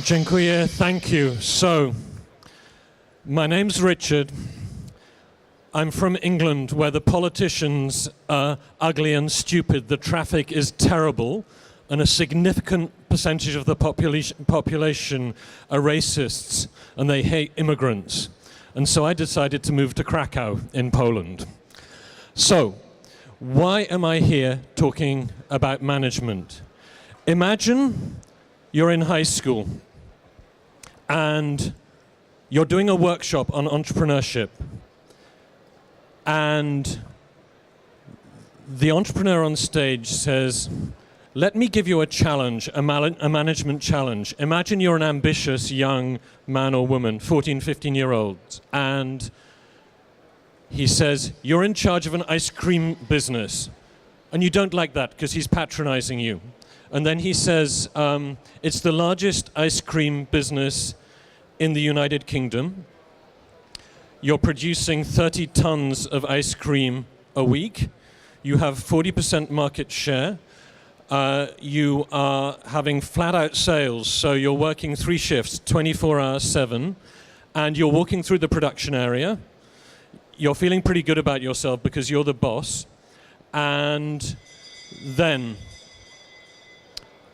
Dziękuję, thank you. So, my name's Richard. I'm from England, where the politicians are ugly and stupid, the traffic is terrible, and a significant percentage of the population are racists, and they hate immigrants. And so I decided to move to Krakow in Poland. So, why am I here talking about management? Imagine you're in high school and you're doing a workshop on entrepreneurship, and the entrepreneur on stage says, let me give you a challenge, a management challenge. Imagine you're an ambitious young man or woman, 14, 15-year-olds, and he says, you're in charge of an ice cream business, and you don't like that because he's patronizing you. And then he says, it's the largest ice cream business in the United Kingdom. You're producing 30 tons of ice cream a week. You have 40% market share. You are having flat-out sales, so you're working 3 shifts, 24 hours, 7, and you're walking through the production area. You're feeling pretty good about yourself because you're the boss. And then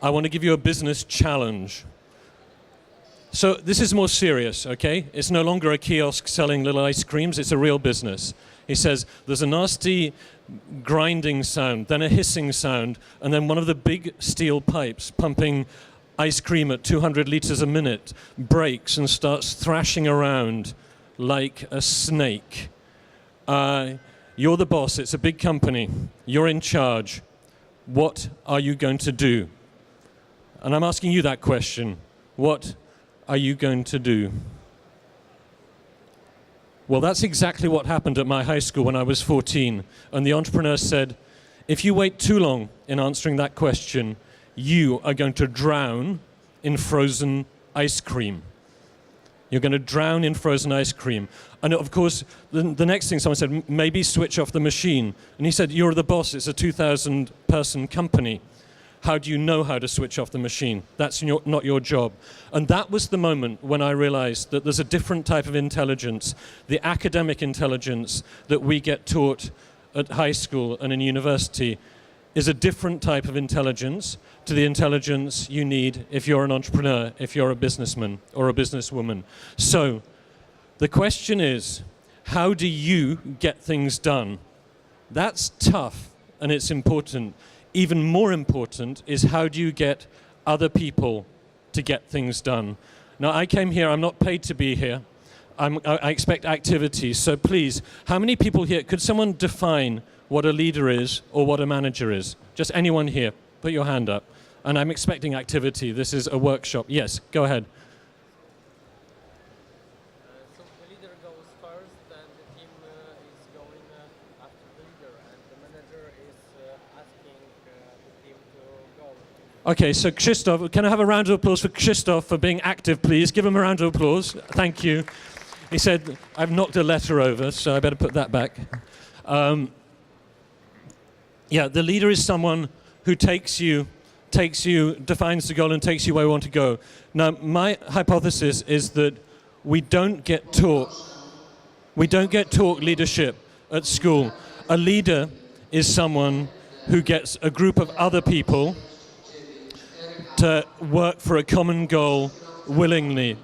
I want to give you a business challenge. So this is more serious, okay? It's no longer a kiosk selling little ice creams, it's a real business. He says, there's a nasty grinding sound, then a hissing sound, and then one of the big steel pipes pumping ice cream at 200 liters a minute breaks and starts thrashing around like a snake. You're the boss, it's a big company, you're in charge. What are you going to do? And I'm asking you that question. What are you going to do? Well, that's exactly what happened at my high school when I was 14. And the entrepreneur said, if you wait too long in answering that question, you are going to drown in frozen ice cream. You're going to drown in frozen ice cream. And of course, the next thing someone said, maybe switch off the machine. And he said, you're the boss, it's a 2,000-person company. How do you know how to switch off the machine? That's not your job. And that was the moment when I realized that there's a different type of intelligence. The academic intelligence that we get taught at high school and in university is a different type of intelligence to the intelligence you need if you're an entrepreneur, if you're a businessman or a businesswoman. So the question is, how do you get things done? That's tough and it's important. Even more important is how do you get other people to get things done? Now, I came here, I'm not paid to be here. I expect activity, so please, how many people here, could someone define what a leader is or what a manager is? Just anyone here, put your hand up. And I'm expecting activity, this is a workshop. Yes, go ahead. So the leader goes first, and the team is going after the leader, and the manager is asking the team to go. Okay, so Krzysztof, can I have a round of applause for Krzysztof for being active, please? Give him a round of applause. Thank you. He said, I've knocked a letter over, so I better put that back. Yeah, the leader is someone who defines the goal and takes you where you want to go. Now, my hypothesis is that we don't get taught leadership at school. A leader is someone who gets a group of other people to work for a common goal willingly.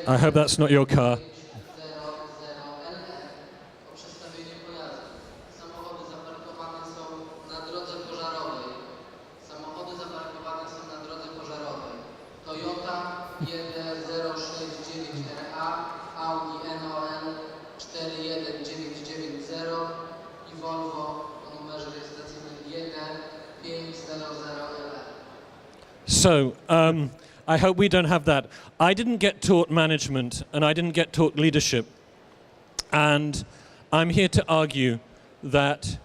I hope that's not your car. So, I hope we don't have that. I didn't get taught management and I didn't get taught leadership. And I'm here to argue that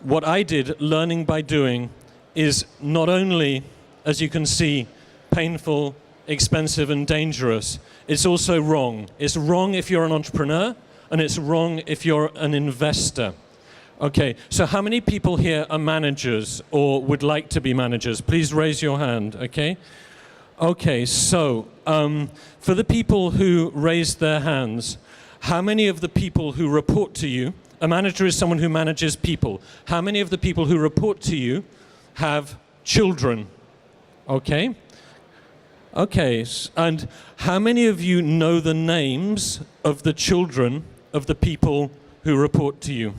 what I did, learning by doing, is not only, as you can see, painful expensive and dangerous. It's also wrong. It's wrong if you're an entrepreneur, and it's wrong if you're an investor. Okay, so how many people here are managers or would like to be managers? Please raise your hand, okay? Okay, so for the people who raised their hands, how many of the people who report to you, a manager is someone who manages people, how many of the people who report to you have children? Okay? Okay, and how many of you know the names of the children of the people who report to you?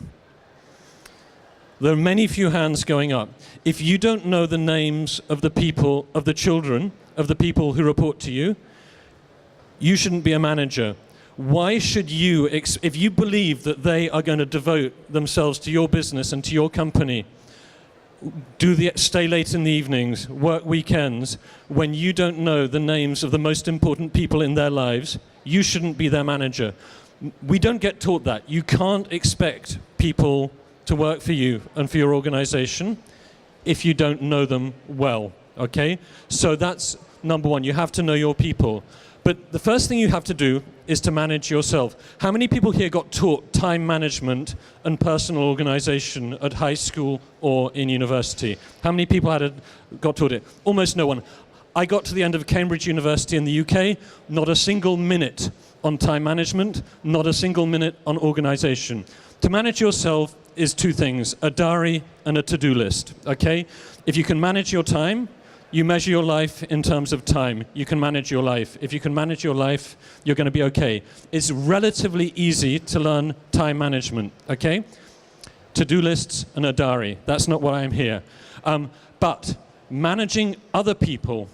There are many few hands going up. If you don't know the names of the people, of the children, of the people who report to you, you shouldn't be a manager. Why should you, if you believe that they are going to devote themselves to your business and to your company, stay late in the evenings, work weekends, when you don't know the names of the most important people in their lives, you shouldn't be their manager. We don't get taught that. You can't expect people to work for you and for your organization if you don't know them well, okay? So that's number one, you have to know your people. But the first thing you have to do is to manage yourself. How many people here got taught time management and personal organization at high school or in university? How many people got taught it? Almost no one. I got to the end of Cambridge University in the UK, not a single minute on time management, not a single minute on organization. To manage yourself is two things, a diary and a to-do list, okay? If you can manage your time, you measure your life in terms of time. You can manage your life. If you can manage your life, you're going to be okay. It's relatively easy to learn time management, okay? To-do lists and a diary. That's not why I'm here. But managing other people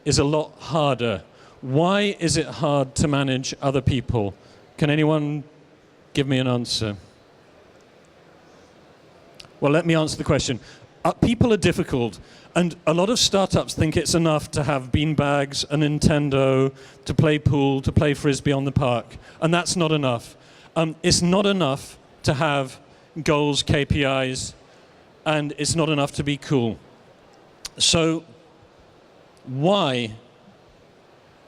is a lot harder. Why is it hard to manage other people? Can anyone give me an answer? Well, let me answer the question. People are difficult, and a lot of startups think it's enough to have beanbags, a Nintendo, to play pool, to play frisbee on the park, and that's not enough. It's not enough to have goals, KPIs, and it's not enough to be cool. So why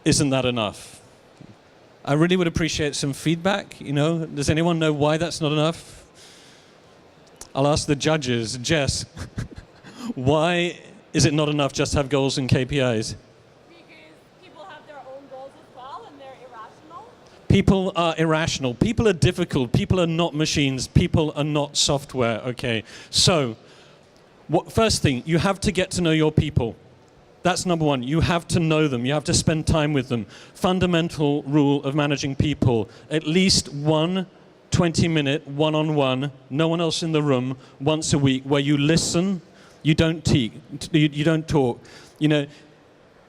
isn't that enough? I really would appreciate some feedback, you know. Does anyone know why that's not enough? I'll ask the judges. Jess, why is it not enough just to have goals and KPIs? Because people have their own goals as well and they're irrational. People are irrational. People are difficult. People are not machines. People are not software, okay? So, first thing, you have to get to know your people. That's number one. You have to know them. You have to spend time with them. Fundamental rule of managing people. At least one 20-minute one-on-one, no one else in the room, once a week, where you listen, you don't talk. You know,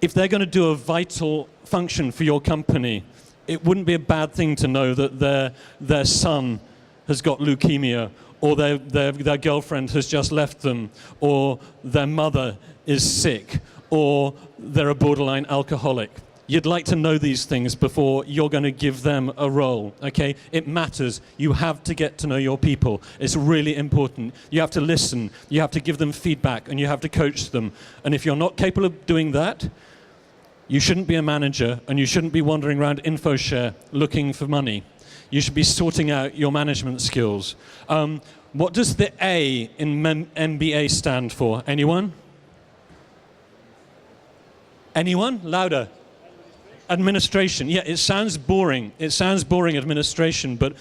if they're going to do a vital function for your company, it wouldn't be a bad thing to know that their son has got leukemia, or their girlfriend has just left them, or their mother is sick, or they're a borderline alcoholic. You'd like to know these things before you're going to give them a role, okay? It matters. You have to get to know your people. It's really important. You have to listen. You have to give them feedback, and you have to coach them. And if you're not capable of doing that, you shouldn't be a manager, and you shouldn't be wandering around Infoshare looking for money. You should be sorting out your management skills. What does the A in MBA stand for? Anyone? Anyone? Louder. Administration. Yeah, it sounds boring. It sounds boring, administration, but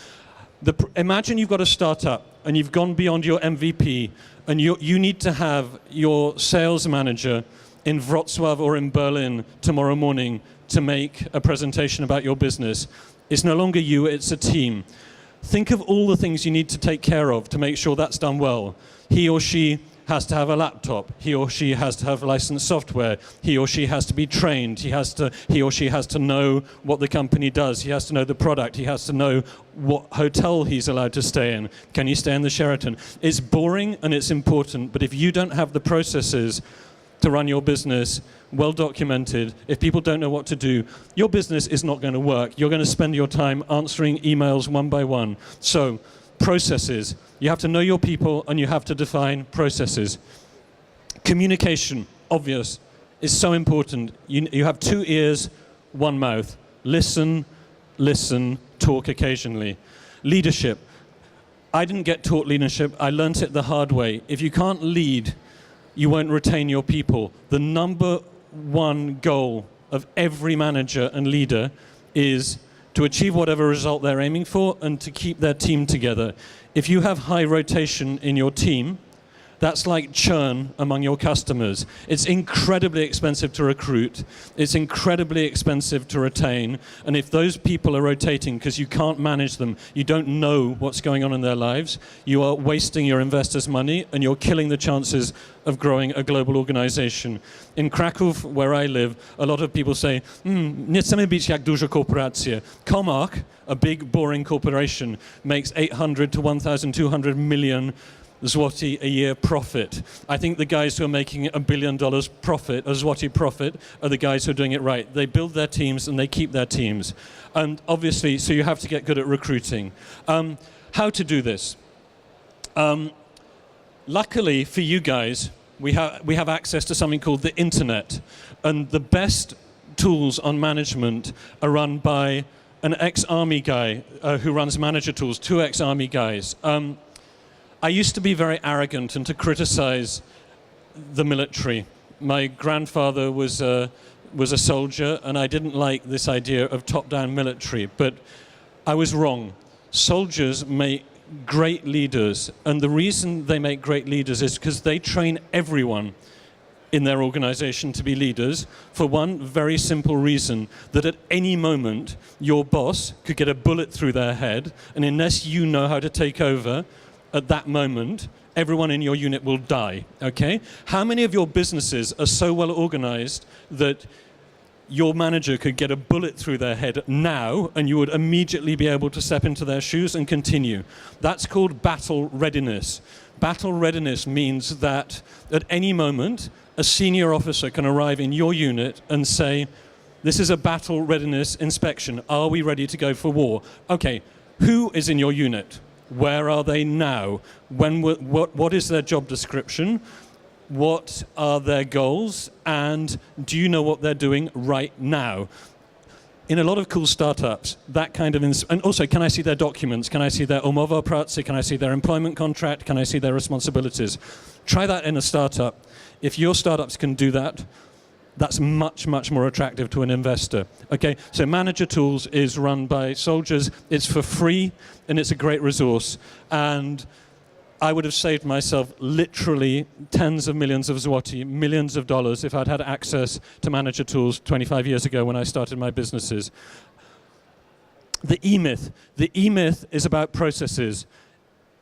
imagine you've got a startup and you've gone beyond your MVP, and you need to have your sales manager in Wrocław or in Berlin tomorrow morning to make a presentation about your business. It's no longer you, it's a team. Think of all the things you need to take care of to make sure that's done well. He or she has to have a laptop. He or she has to have licensed software. He or she has to be trained. He or she has to know what the company does. He has to know the product. He has to know what hotel he's allowed to stay in. Can he stay in the Sheraton? It's boring and it's important, but if you don't have the processes to run your business well documented, if people don't know what to do, your business is not going to work. You're going to spend your time answering emails one by one. So, processes. You have to know your people and you have to define processes. Communication, obvious. is so important. You have 2 ears, 1 mouth. Listen, listen, talk occasionally. Leadership. I didn't get taught leadership. I learnt it the hard way. If you can't lead, you won't retain your people. The number 1 goal of every manager and leader is to achieve whatever result they're aiming for and to keep their team together. If you have high rotation in your team, that's like churn among your customers. It's incredibly expensive to recruit. It's incredibly expensive to retain. And if those people are rotating because you can't manage them, you don't know what's going on in their lives, you are wasting your investors' money and you're killing the chances of growing a global organization. In Kraków, where I live, a lot of people say, nie chcemy być jak duże korporacje. Comarch, a big, boring corporation, makes 800 to 1,200 million zloty a year profit. I think the guys who are making $1 billion profit, a zloty profit, are the guys who are doing it right. They build their teams and they keep their teams. And obviously, so you have to get good at recruiting. How to do this? Luckily for you guys, we have access to something called the internet. And the best tools on management are run by an ex-army guy who runs manager tools, 2 ex-army guys. I used to be very arrogant and to criticize the military. My grandfather was a soldier, and I didn't like this idea of top-down military, but I was wrong. Soldiers make great leaders, and the reason they make great leaders is because they train everyone in their organization to be leaders for one very simple reason, that at any moment your boss could get a bullet through their head, and unless you know how to take over at that moment, everyone in your unit will die, okay? How many of your businesses are so well organized that your manager could get a bullet through their head now and you would immediately be able to step into their shoes and continue? That's called battle readiness. Battle readiness means that at any moment, a senior officer can arrive in your unit and say, this is a battle readiness inspection. Are we ready to go for war? Okay, who is in your unit? Where are they now? What is their job description? What are their goals? And do you know what they're doing right now? In a lot of cool startups, that kind of... and also, can I see their documents? Can I see their umowa o pracy? Can I see their employment contract? Can I see their responsibilities? Try that in a startup. If your startups can do that, that's much, much more attractive to an investor. Okay, so Manager Tools is run by soldiers. It's for free, and it's a great resource. And I would have saved myself literally tens of millions of zloty, millions of dollars, if I'd had access to Manager Tools 25 years ago when I started my businesses. The E-myth. The E-myth is about processes.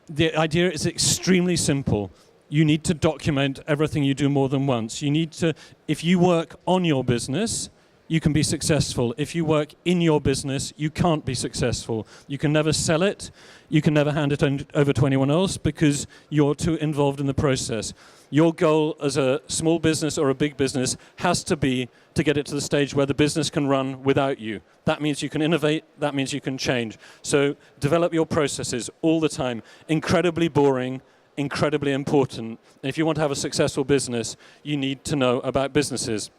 The idea is extremely simple. You need to document everything you do more than once. You need to, if you work on your business, you can be successful. If you work in your business, you can't be successful. You can never sell it. You can never hand it over to anyone else because you're too involved in the process. Your goal as a small business or a big business has to be to get it to the stage where the business can run without you. That means you can innovate. That means you can change. So develop your processes all the time. Incredibly boring, incredibly important. And if you want to have a successful business, you need to know about businesses.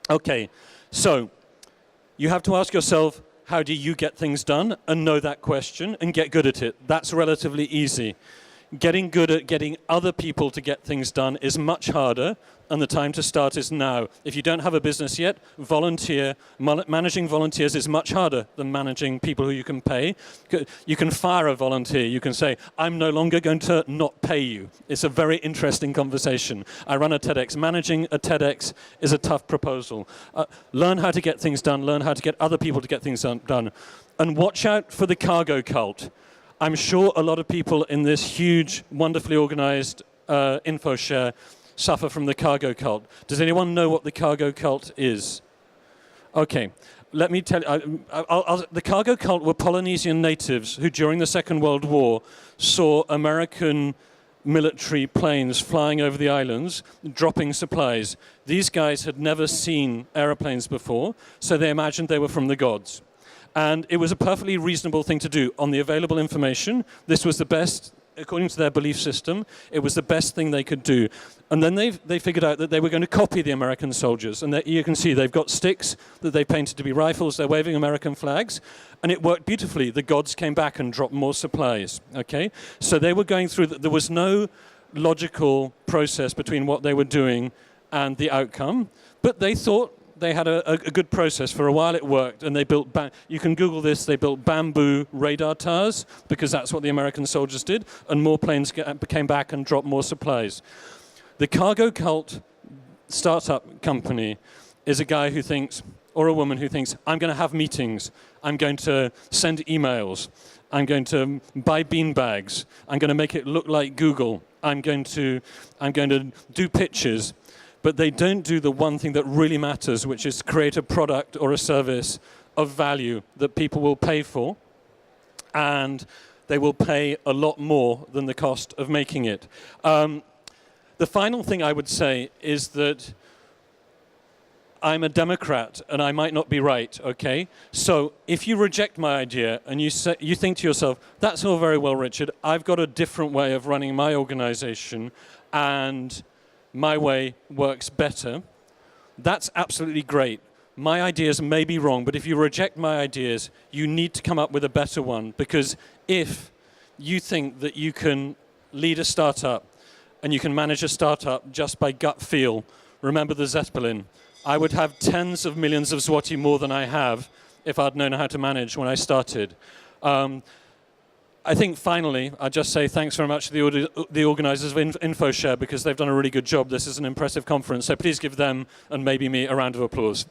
Okay, so you have to ask yourself, how do you get things done? And know that question and get good at it. That's relatively easy. Getting good at getting other people to get things done is much harder, and the time to start is now. If you don't have a business yet, volunteer. Managing volunteers is much harder than managing people who you can pay. You can fire a volunteer. You can say, I'm no longer going to not pay you. It's a very interesting conversation. I run a TEDx. Managing a TEDx is a tough proposal. Learn how to get things done. Learn how to get other people to get things done. And watch out for the cargo cult. I'm sure a lot of people in this huge, wonderfully organized Infoshare suffer from the cargo cult. Does anyone know what the cargo cult is? Okay, let me tell you. The cargo cult were Polynesian natives who, during the Second World War, saw American military planes flying over the islands, dropping supplies. These guys had never seen airplanes before, so they imagined they were from the gods. And it was a perfectly reasonable thing to do. On the available information, this was the best according to their belief system, it was the best thing they could do. And then they figured out that they were going to copy the American soldiers. And you can see they've got sticks that they painted to be rifles. They're waving American flags. And it worked beautifully. The gods came back and dropped more supplies. Okay? So they were going through, there was no logical process between what they were doing and the outcome. But they thought they had a good process. For a while it worked, and they built, you can Google this, they built bamboo radar towers, because that's what the American soldiers did, and more planes came back and dropped more supplies. The cargo cult startup company is a guy who thinks, or a woman who thinks, I'm going to have meetings, I'm going to send emails, I'm going to buy bean bags, I'm going to make it look like Google, I'm going to do pitches. But they don't do the one thing that really matters, which is create a product or a service of value that people will pay for, and they will pay a lot more than the cost of making it. The final thing I would say is that I'm a Democrat, and I might not be right, okay? So if you reject my idea and you think to yourself, that's all very well, Richard, I've got a different way of running my organization, and my way works better, that's absolutely great. My ideas may be wrong, but if you reject my ideas, you need to come up with a better one, because if you think that you can lead a startup and you can manage a startup just by gut feel, remember the Zeppelin. I would have tens of millions of zloty more than I have if I'd known how to manage when I started. I think finally, I'll just say thanks very much to the organizers of Infoshare, because they've done a really good job. This is an impressive conference, so please give them and maybe me a round of applause.